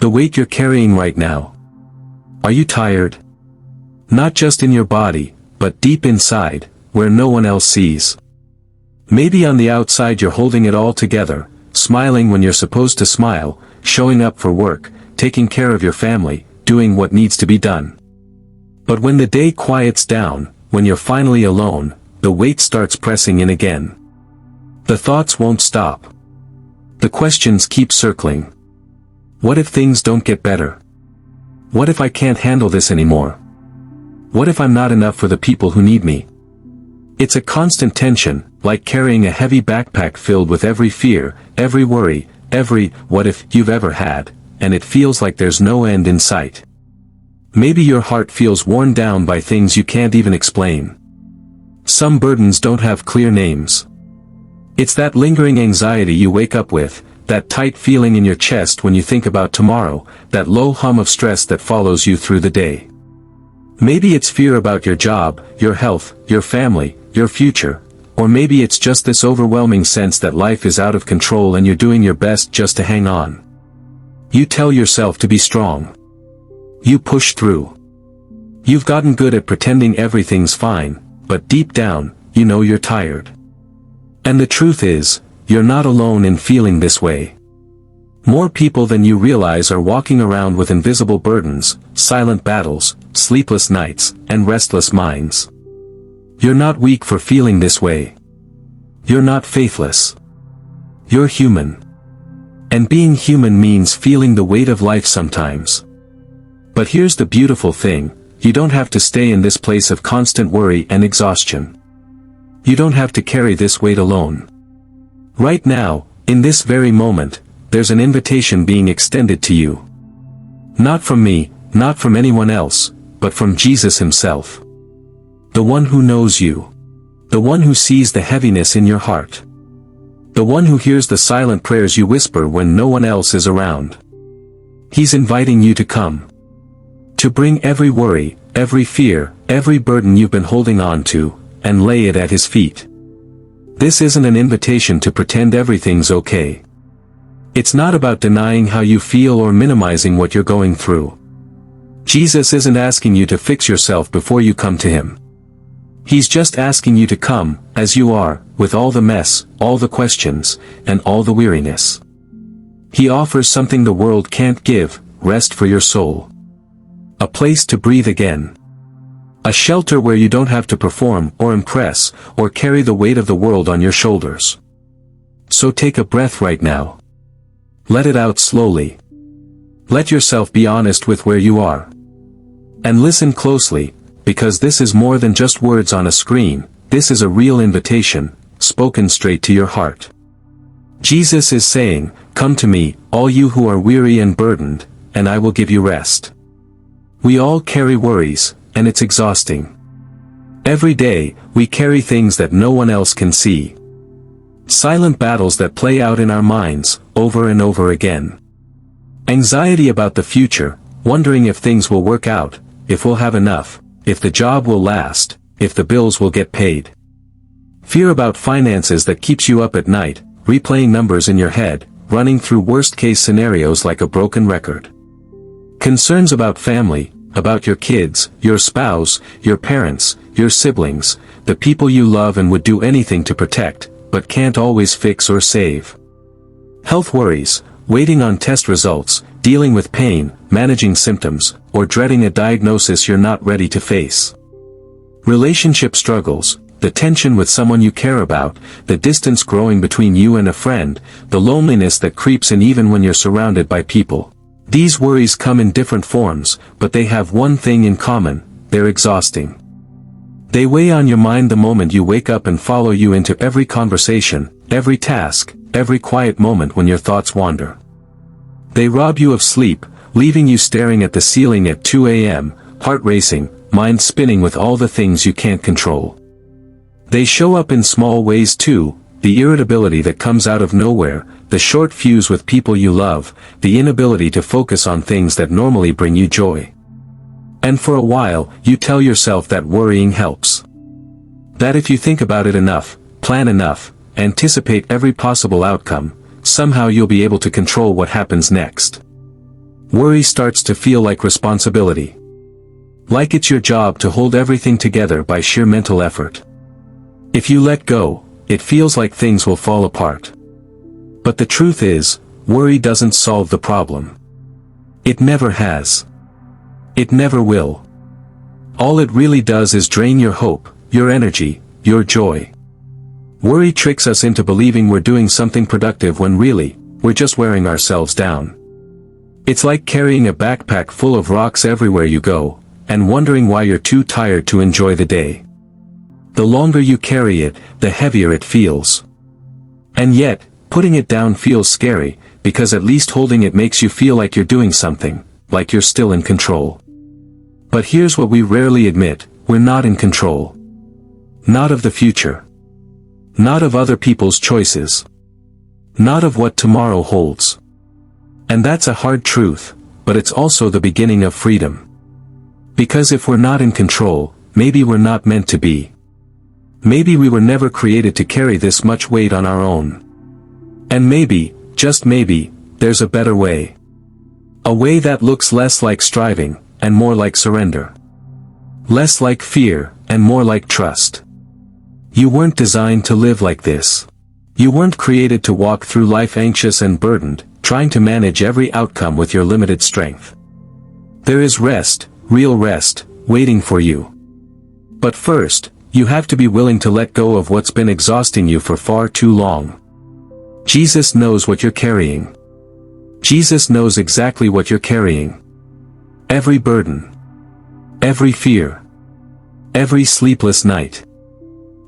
the weight you're carrying right now. Are you tired? Not just in your body, but deep inside, where no one else sees. Maybe on the outside you're holding it all together, smiling when you're supposed to smile, showing up for work, taking care of your family, doing what needs to be done. But when the day quiets down, when you're finally alone, the weight starts pressing in again. The thoughts won't stop. The questions keep circling. What if things don't get better? What if I can't handle this anymore? What if I'm not enough for the people who need me? It's a constant tension, like carrying a heavy backpack filled with every fear, every worry, every what if you've ever had, and it feels like there's no end in sight. Maybe your heart feels worn down by things you can't even explain. Some burdens don't have clear names. It's that lingering anxiety you wake up with, that tight feeling in your chest when you think about tomorrow, that low hum of stress that follows you through the day. Maybe it's fear about your job, your health, your family, your future, or maybe it's just this overwhelming sense that life is out of control and you're doing your best just to hang on. You tell yourself to be strong. You push through. You've gotten good at pretending everything's fine, but deep down, you know you're tired. And the truth is, you're not alone in feeling this way. More people than you realize are walking around with invisible burdens, silent battles, sleepless nights, and restless minds. You're not weak for feeling this way. You're not faithless. You're human. And being human means feeling the weight of life sometimes. But here's the beautiful thing, you don't have to stay in this place of constant worry and exhaustion. You don't have to carry this weight alone. Right now, in this very moment, there's an invitation being extended to you. Not from me, not from anyone else, but from Jesus himself. The one who knows you. The one who sees the heaviness in your heart. The one who hears the silent prayers you whisper when no one else is around. He's inviting you to come. To bring every worry, every fear, every burden you've been holding on to, and lay it at his feet. This isn't an invitation to pretend everything's okay. It's not about denying how you feel or minimizing what you're going through. Jesus isn't asking you to fix yourself before you come to him. He's just asking you to come, as you are, with all the mess, all the questions, and all the weariness. He offers something the world can't give, rest for your soul. A place to breathe again. A shelter where you don't have to perform or impress or carry the weight of the world on your shoulders. So take a breath right now. Let it out slowly. Let yourself be honest with where you are. And listen closely, because this is more than just words on a screen, this is a real invitation, spoken straight to your heart. Jesus is saying, "Come to me, all you who are weary and burdened, and I will give you rest." We all carry worries, and it's exhausting. Every day, we carry things that no one else can see. Silent battles that play out in our minds, over and over again. Anxiety about the future, wondering if things will work out, if we'll have enough, if the job will last, if the bills will get paid. Fear about finances that keeps you up at night, replaying numbers in your head, running through worst-case scenarios like a broken record. Concerns about family, about your kids, your spouse, your parents, your siblings, the people you love and would do anything to protect, but can't always fix or save. Health worries, waiting on test results, dealing with pain, managing symptoms, or dreading a diagnosis you're not ready to face. Relationship struggles, the tension with someone you care about, the distance growing between you and a friend, the loneliness that creeps in even when you're surrounded by people. These worries come in different forms, but they have one thing in common, they're exhausting. They weigh on your mind the moment you wake up and follow you into every conversation, every task, every quiet moment when your thoughts wander. They rob you of sleep, leaving you staring at the ceiling at 2 a.m., heart racing, mind spinning with all the things you can't control. They show up in small ways too, the irritability that comes out of nowhere, the short fuse with people you love, the inability to focus on things that normally bring you joy. And for a while, you tell yourself that worrying helps. That if you think about it enough, plan enough, anticipate every possible outcome, somehow you'll be able to control what happens next. Worry starts to feel like responsibility. Like it's your job to hold everything together by sheer mental effort. If you let go, it feels like things will fall apart. But the truth is, worry doesn't solve the problem. It never has. It never will. All it really does is drain your hope, your energy, your joy. Worry tricks us into believing we're doing something productive when really, we're just wearing ourselves down. It's like carrying a backpack full of rocks everywhere you go, and wondering why you're too tired to enjoy the day. The longer you carry it, the heavier it feels. And yet, putting it down feels scary, because at least holding it makes you feel like you're doing something, like you're still in control. But here's what we rarely admit, we're not in control. Not of the future. Not of other people's choices. Not of what tomorrow holds. And that's a hard truth, but it's also the beginning of freedom. Because if we're not in control, maybe we're not meant to be. Maybe we were never created to carry this much weight on our own. And maybe, just maybe, there's a better way. A way that looks less like striving, and more like surrender. Less like fear, and more like trust. You weren't designed to live like this. You weren't created to walk through life anxious and burdened, trying to manage every outcome with your limited strength. There is rest, real rest, waiting for you. But first, you have to be willing to let go of what's been exhausting you for far too long. Jesus knows what you're carrying. Jesus knows exactly what you're carrying. Every burden. Every fear. Every sleepless night.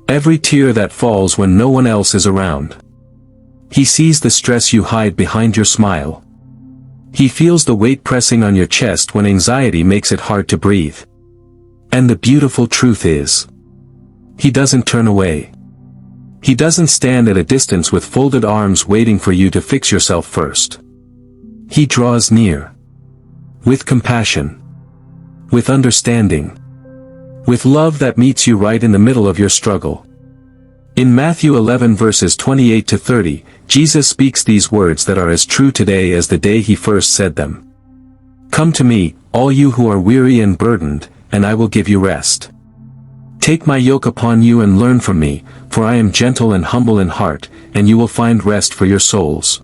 Every tear that falls when no one else is around. He sees the stress you hide behind your smile. He feels the weight pressing on your chest when anxiety makes it hard to breathe. And the beautiful truth is, He doesn't turn away. He doesn't stand at a distance with folded arms waiting for you to fix yourself first. He draws near. With compassion. With understanding. With love that meets you right in the middle of your struggle. In Matthew 11 verses 28 to 30, Jesus speaks these words that are as true today as the day He first said them. Come to me, all you who are weary and burdened, and I will give you rest. Take my yoke upon you and learn from me, for I am gentle and humble in heart, and you will find rest for your souls.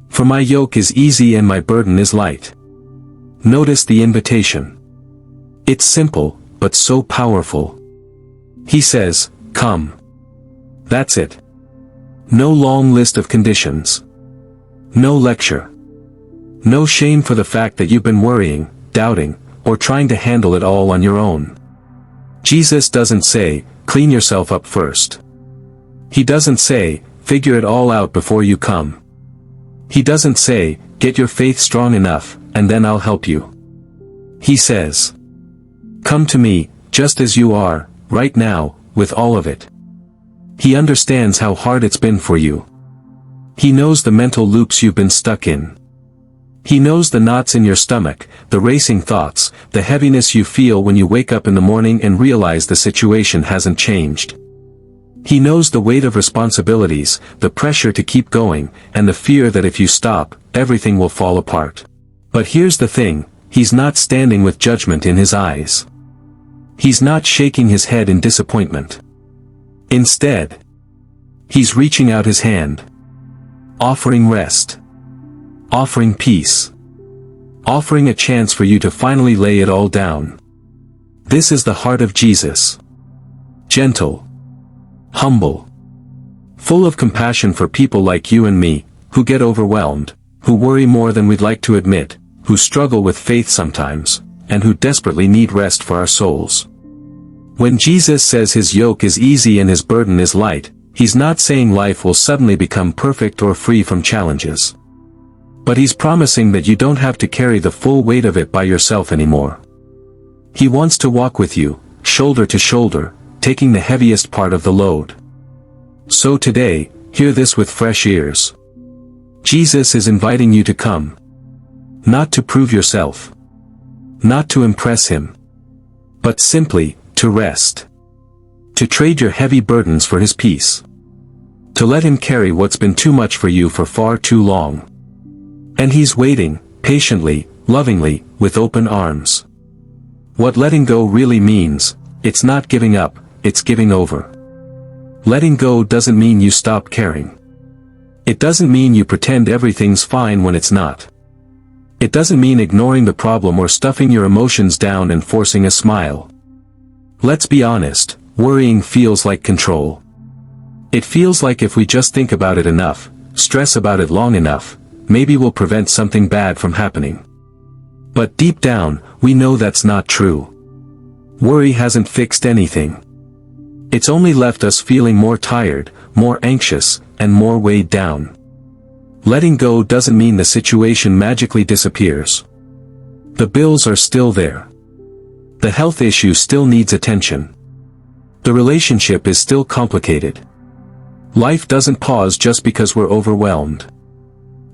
For my yoke is easy and my burden is light. Notice the invitation. It's simple, but so powerful. He says, come. That's it. No long list of conditions. No lecture. No shame for the fact that you've been worrying, doubting, or trying to handle it all on your own. Jesus doesn't say, clean yourself up first. He doesn't say, figure it all out before you come. He doesn't say, get your faith strong enough, and then I'll help you. He says, come to me, just as you are, right now, with all of it. He understands how hard it's been for you. He knows the mental loops you've been stuck in. He knows the knots in your stomach, the racing thoughts, the heaviness you feel when you wake up in the morning and realize the situation hasn't changed. He knows the weight of responsibilities, the pressure to keep going, and the fear that if you stop, everything will fall apart. But here's the thing, He's not standing with judgment in His eyes. He's not shaking His head in disappointment. Instead, He's reaching out His hand. Offering rest. Offering peace. Offering a chance for you to finally lay it all down. This is the heart of Jesus. Gentle. Humble. Full of compassion for people like you and me, who get overwhelmed, who worry more than we'd like to admit, who struggle with faith sometimes, and who desperately need rest for our souls. When Jesus says His yoke is easy and His burden is light, He's not saying life will suddenly become perfect or free from challenges. But He's promising that you don't have to carry the full weight of it by yourself anymore. He wants to walk with you, shoulder to shoulder, taking the heaviest part of the load. So today, hear this with fresh ears. Jesus is inviting you to come. Not to prove yourself. Not to impress Him. But simply, to rest. To trade your heavy burdens for His peace. To let Him carry what's been too much for you for far too long. And He's waiting, patiently, lovingly, with open arms. What letting go really means, it's not giving up, it's giving over. Letting go doesn't mean you stop caring. It doesn't mean you pretend everything's fine when it's not. It doesn't mean ignoring the problem or stuffing your emotions down and forcing a smile. Let's be honest, worrying feels like control. It feels like if we just think about it enough, stress about it long enough, maybe we'll prevent something bad from happening. But deep down, we know that's not true. Worry hasn't fixed anything. It's only left us feeling more tired, more anxious, and more weighed down. Letting go doesn't mean the situation magically disappears. The bills are still there. The health issue still needs attention. The relationship is still complicated. Life doesn't pause just because we're overwhelmed.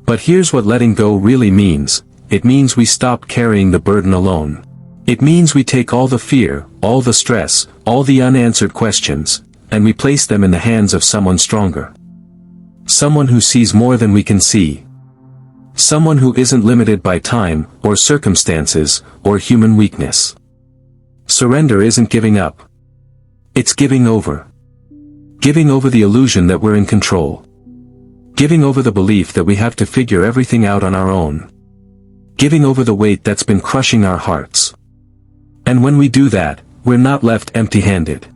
But here's what letting go really means. It means we stop carrying the burden alone. It means we take all the fear, all the stress, all the unanswered questions, and we place them in the hands of someone stronger. Someone who sees more than we can see. Someone who isn't limited by time, or circumstances, or human weakness. Surrender isn't giving up. It's giving over. Giving over the illusion that we're in control. Giving over the belief that we have to figure everything out on our own. Giving over the weight that's been crushing our hearts. And when we do that, we're not left empty-handed.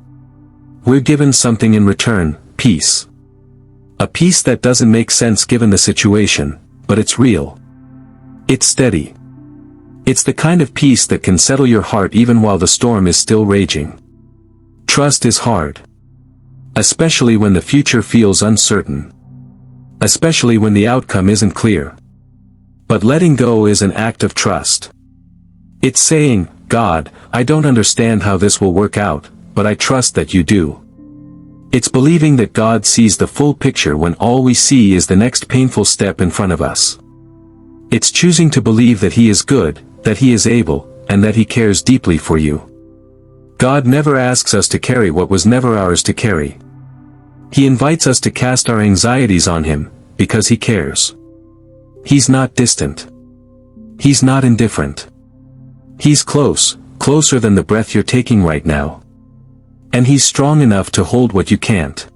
We're given something in return, peace. A peace that doesn't make sense given the situation, but it's real. It's steady. It's the kind of peace that can settle your heart even while the storm is still raging. Trust is hard. Especially when the future feels uncertain. Especially when the outcome isn't clear. But letting go is an act of trust. It's saying, God, I don't understand how this will work out, but I trust that you do. It's believing that God sees the full picture when all we see is the next painful step in front of us. It's choosing to believe that He is good, that He is able, and that He cares deeply for you. God never asks us to carry what was never ours to carry. He invites us to cast our anxieties on Him, because He cares. He's not distant. He's not indifferent. He's close, closer than the breath you're taking right now. And He's strong enough to hold what you can't.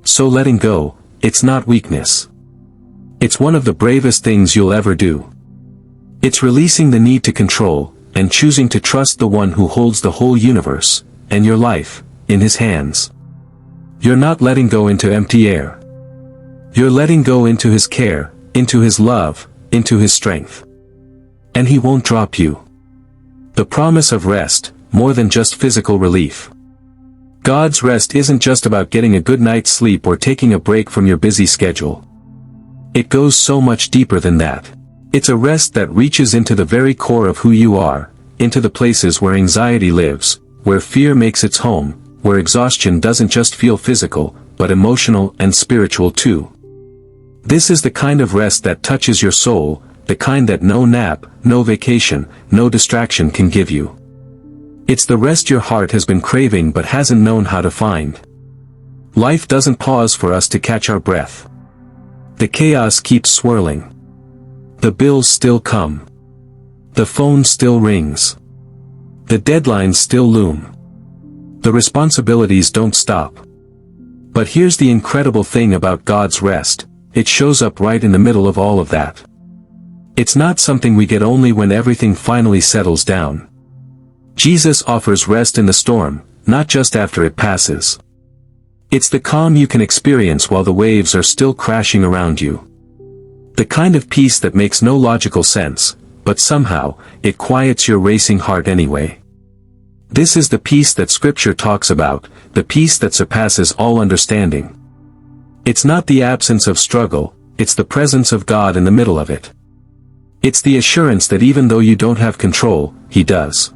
So letting go, it's not weakness. It's one of the bravest things you'll ever do. It's releasing the need to control, and choosing to trust the one who holds the whole universe, and your life, in His hands. You're not letting go into empty air. You're letting go into His care, into His love, into His strength. And He won't drop you. The promise of rest, more than just physical relief. God's rest isn't just about getting a good night's sleep or taking a break from your busy schedule. It goes so much deeper than that. It's a rest that reaches into the very core of who you are, into the places where anxiety lives, where fear makes its home, where exhaustion doesn't just feel physical, but emotional and spiritual too. This is the kind of rest that touches your soul, the kind that no nap, no vacation, no distraction can give you. It's the rest your heart has been craving but hasn't known how to find. Life doesn't pause for us to catch our breath. The chaos keeps swirling. The bills still come. The phone still rings. The deadlines still loom. The responsibilities don't stop. But here's the incredible thing about God's rest, it shows up right in the middle of all of that. It's not something we get only when everything finally settles down. Jesus offers rest in the storm, not just after it passes. It's the calm you can experience while the waves are still crashing around you. The kind of peace that makes no logical sense, but somehow, it quiets your racing heart anyway. This is the peace that Scripture talks about, the peace that surpasses all understanding. It's not the absence of struggle, it's the presence of God in the middle of it. It's the assurance that even though you don't have control, He does.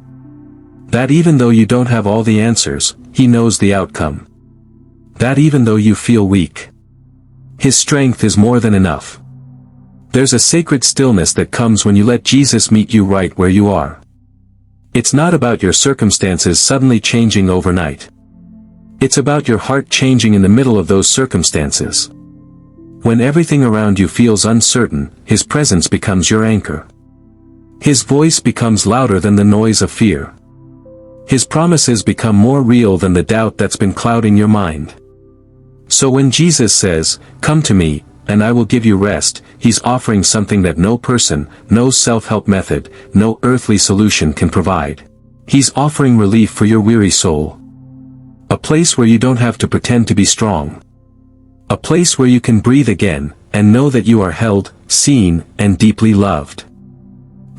That even though you don't have all the answers, He knows the outcome. That even though you feel weak, His strength is more than enough. There's a sacred stillness that comes when you let Jesus meet you right where you are. It's not about your circumstances suddenly changing overnight. It's about your heart changing in the middle of those circumstances. When everything around you feels uncertain, His presence becomes your anchor. His voice becomes louder than the noise of fear. His promises become more real than the doubt that's been clouding your mind. So when Jesus says, "Come to me, and I will give you rest," he's offering something that no person, no self-help method, no earthly solution can provide. He's offering relief for your weary soul. A place where you don't have to pretend to be strong. A place where you can breathe again, and know that you are held, seen, and deeply loved.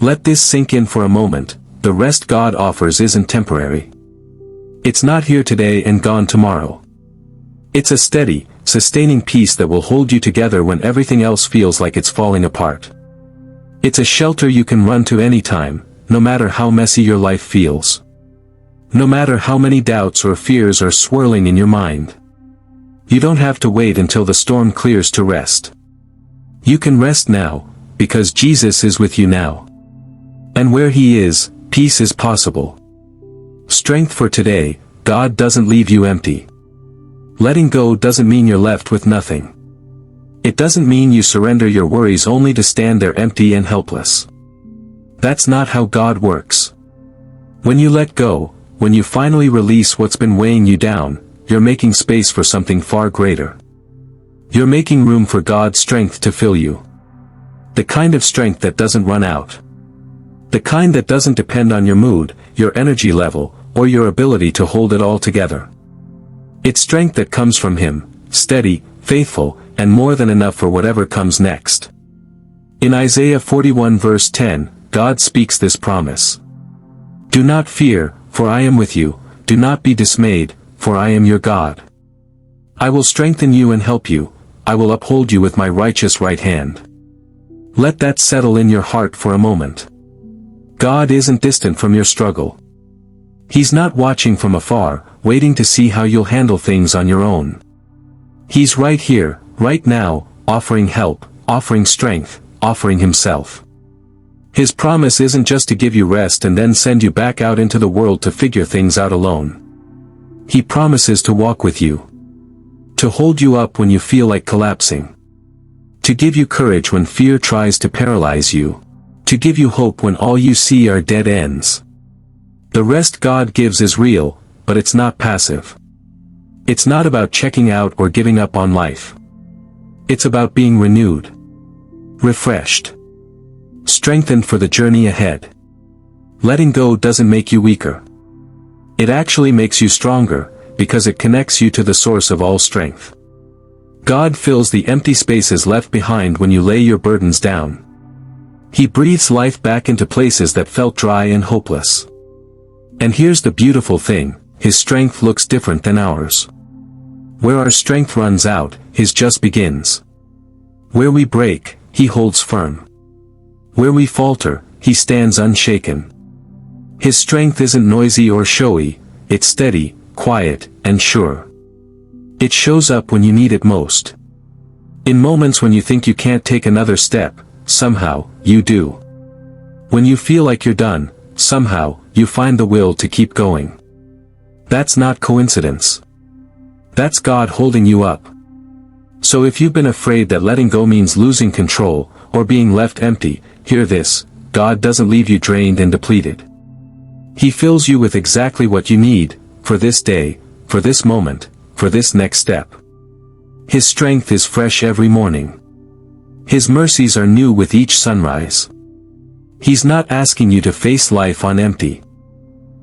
Let this sink in for a moment. The rest God offers isn't temporary. It's not here today and gone tomorrow. It's a steady, sustaining peace that will hold you together when everything else feels like it's falling apart. It's a shelter you can run to anytime, no matter how messy your life feels. No matter how many doubts or fears are swirling in your mind. You don't have to wait until the storm clears to rest. You can rest now, because Jesus is with you now. And where He is, peace is possible. Strength for today. God doesn't leave you empty. Letting go doesn't mean you're left with nothing. It doesn't mean you surrender your worries only to stand there empty and helpless. That's not how God works. When you let go, when you finally release what's been weighing you down, you're making space for something far greater. You're making room for God's strength to fill you. The kind of strength that doesn't run out. The kind that doesn't depend on your mood, your energy level, or your ability to hold it all together. It's strength that comes from Him, steady, faithful, and more than enough for whatever comes next. In Isaiah 41 verse 10, God speaks this promise. "Do not fear, for I am with you, do not be dismayed, for I am your God. I will strengthen you and help you, I will uphold you with my righteous right hand." Let that settle in your heart for a moment. God isn't distant from your struggle. He's not watching from afar, waiting to see how you'll handle things on your own. He's right here, right now, offering help, offering strength, offering Himself. His promise isn't just to give you rest and then send you back out into the world to figure things out alone. He promises to walk with you. To hold you up when you feel like collapsing. To give you courage when fear tries to paralyze you. To give you hope when all you see are dead ends. The rest God gives is real, but it's not passive. It's not about checking out or giving up on life. It's about being renewed. Refreshed. Strengthened for the journey ahead. Letting go doesn't make you weaker. It actually makes you stronger, because it connects you to the source of all strength. God fills the empty spaces left behind when you lay your burdens down. He breathes life back into places that felt dry and hopeless. And here's the beautiful thing, His strength looks different than ours. Where our strength runs out, His just begins. Where we break, He holds firm. Where we falter, He stands unshaken. His strength isn't noisy or showy, it's steady, quiet, and sure. It shows up when you need it most. In moments when you think you can't take another step, somehow, you do. When you feel like you're done, somehow, you find the will to keep going. That's not coincidence. That's God holding you up. So if you've been afraid that letting go means losing control, or being left empty, hear this: God doesn't leave you drained and depleted. He fills you with exactly what you need, for this day, for this moment, for this next step. His strength is fresh every morning. His mercies are new with each sunrise. He's not asking you to face life on empty.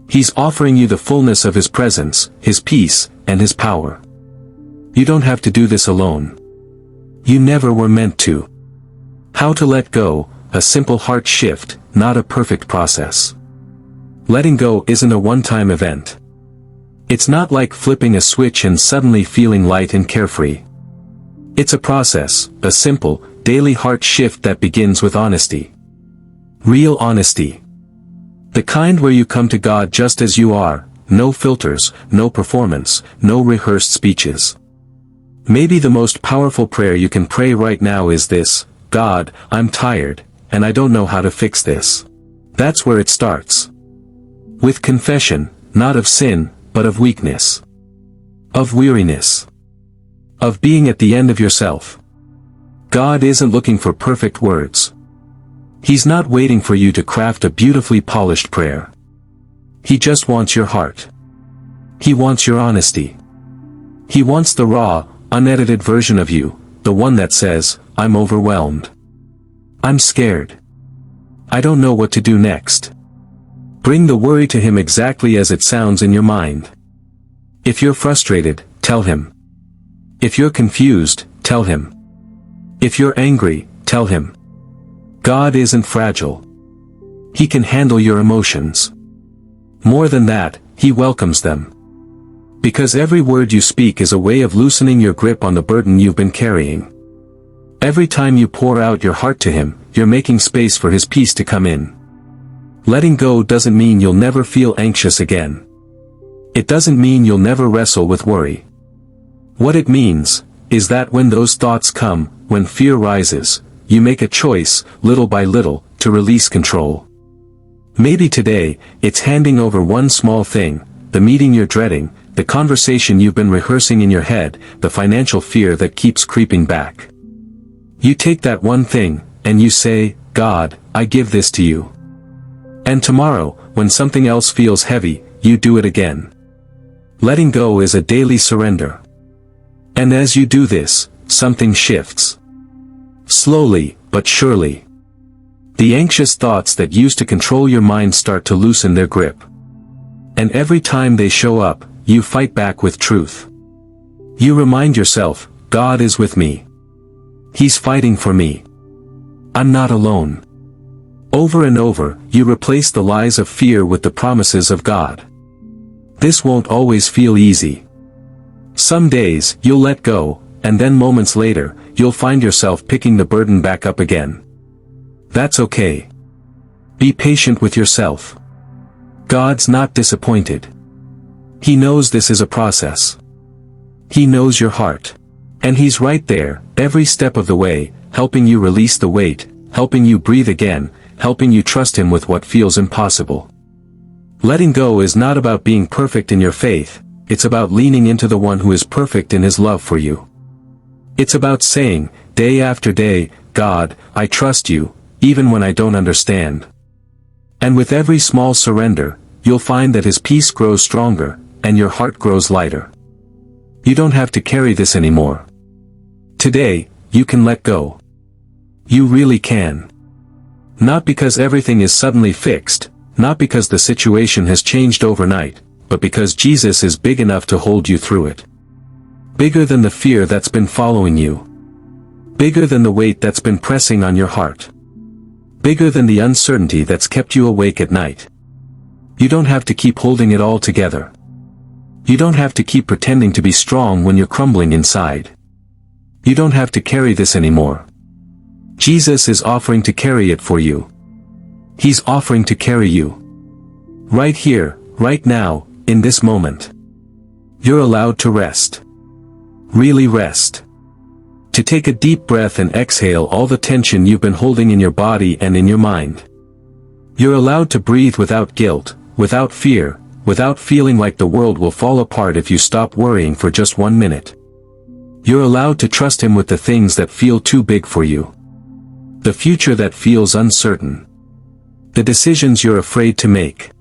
He's offering you the fullness of His presence, His peace, and His power. You don't have to do this alone. You never were meant to. How to let go, a simple heart shift, not a perfect process. Letting go isn't a one-time event. It's not like flipping a switch and suddenly feeling light and carefree. It's a process, a simple, daily heart shift that begins with honesty. Real honesty. The kind where you come to God just as you are, no filters, no performance, no rehearsed speeches. Maybe the most powerful prayer you can pray right now is this: God, I'm tired, and I don't know how to fix this. That's where it starts. With confession, not of sin, but of weakness. Of weariness. Of being at the end of yourself. God isn't looking for perfect words. He's not waiting for you to craft a beautifully polished prayer. He just wants your heart. He wants your honesty. He wants the raw, unedited version of you, the one that says, "I'm overwhelmed. I'm scared. I don't know what to do next." Bring the worry to him exactly as it sounds in your mind. If you're frustrated, tell him. If you're confused, tell him. If you're angry, tell him. God isn't fragile. He can handle your emotions. More than that, he welcomes them. Because every word you speak is a way of loosening your grip on the burden you've been carrying. Every time you pour out your heart to him, you're making space for his peace to come in. Letting go doesn't mean you'll never feel anxious again. It doesn't mean you'll never wrestle with worry. What it means is that when those thoughts come, when fear rises, you make a choice, little by little, to release control. Maybe today, it's handing over one small thing, the meeting you're dreading, the conversation you've been rehearsing in your head, the financial fear that keeps creeping back. You take that one thing, and you say, "God, I give this to you." And tomorrow, when something else feels heavy, you do it again. Letting go is a daily surrender. And as you do this, something shifts. Slowly, but surely. The anxious thoughts that used to control your mind start to loosen their grip. And every time they show up, you fight back with truth. You remind yourself, God is with me. He's fighting for me. I'm not alone. Over and over, you replace the lies of fear with the promises of God. This won't always feel easy. Some days, you'll let go, and then moments later, you'll find yourself picking the burden back up again. That's okay. Be patient with yourself. God's not disappointed. He knows this is a process. He knows your heart. And he's right there, every step of the way, helping you release the weight, helping you breathe again, helping you trust him with what feels impossible. Letting go is not about being perfect in your faith, it's about leaning into the one who is perfect in his love for you. It's about saying, day after day, God, I trust you, even when I don't understand. And with every small surrender, you'll find that his peace grows stronger, and your heart grows lighter. You don't have to carry this anymore. Today, you can let go. You really can. Not because everything is suddenly fixed, not because the situation has changed overnight, but because Jesus is big enough to hold you through it. Bigger than the fear that's been following you. Bigger than the weight that's been pressing on your heart. Bigger than the uncertainty that's kept you awake at night. You don't have to keep holding it all together. You don't have to keep pretending to be strong when you're crumbling inside. You don't have to carry this anymore. Jesus is offering to carry it for you. He's offering to carry you. Right here, right now, in this moment. You're allowed to rest. Really rest. To take a deep breath and exhale all the tension you've been holding in your body and in your mind. You're allowed to breathe without guilt, without fear, without feeling like the world will fall apart if you stop worrying for just 1 minute. You're allowed to trust him with the things that feel too big for you. The future that feels uncertain. The decisions you're afraid to make.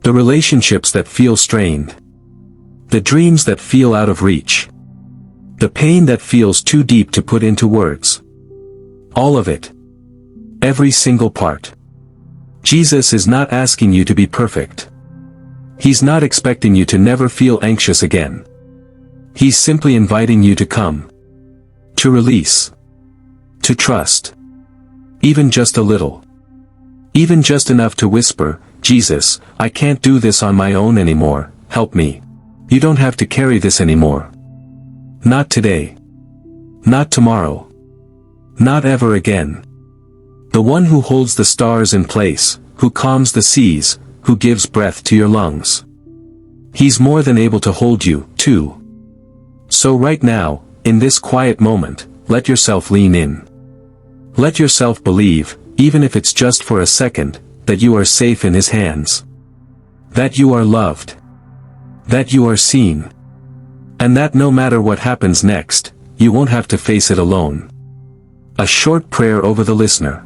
The relationships that feel strained. The dreams that feel out of reach. The pain that feels too deep to put into words. All of it. Every single part. Jesus is not asking you to be perfect. He's not expecting you to never feel anxious again. He's simply inviting you to come. To release. To trust. Even just a little. Even just enough to whisper, Jesus, I can't do this on my own anymore, help me. You don't have to carry this anymore. Not today. Not tomorrow. Not ever again. The one who holds the stars in place, who calms the seas, who gives breath to your lungs. He's more than able to hold you, too. So right now, in this quiet moment, let yourself lean in. Let yourself believe, even if it's just for a second, that you are safe in his hands. That you are loved. That you are seen. And that no matter what happens next, you won't have to face it alone. A short prayer over the listener.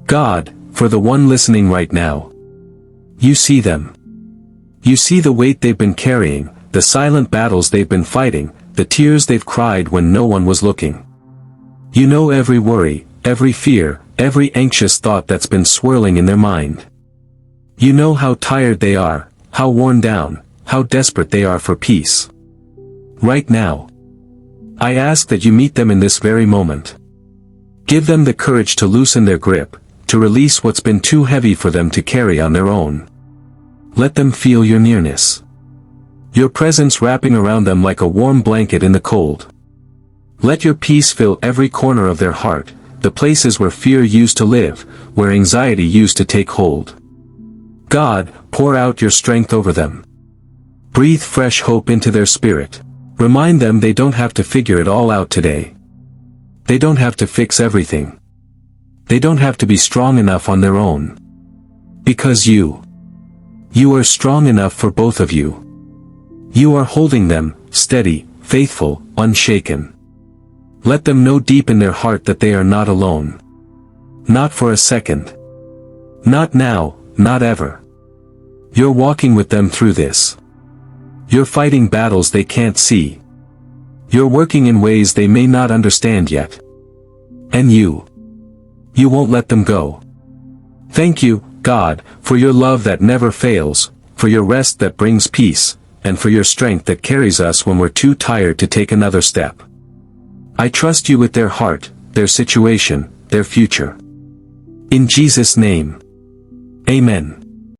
God, for the one listening right now. You see them. You see the weight they've been carrying, the silent battles they've been fighting, the tears they've cried when no one was looking. You know every worry, every fear, every anxious thought that's been swirling in their mind. You know how tired they are, how worn down, how desperate they are for peace. Right now, I ask that you meet them in this very moment. Give them the courage to loosen their grip, to release what's been too heavy for them to carry on their own. Let them feel your nearness. Your presence wrapping around them like a warm blanket in the cold. Let your peace fill every corner of their heart, the places where fear used to live, where anxiety used to take hold. God, pour out your strength over them. Breathe fresh hope into their spirit. Remind them they don't have to figure it all out today. They don't have to fix everything. They don't have to be strong enough on their own. Because you are strong enough for both of you. You are holding them, steady, faithful, unshaken. Let them know deep in their heart that they are not alone. Not for a second. Not now, not ever. You're walking with them through this. You're fighting battles they can't see. You're working in ways they may not understand yet. And you won't let them go. Thank you, God, for your love that never fails, for your rest that brings peace, and for your strength that carries us when we're too tired to take another step. I trust you with their heart, their situation, their future. In Jesus' name. Amen.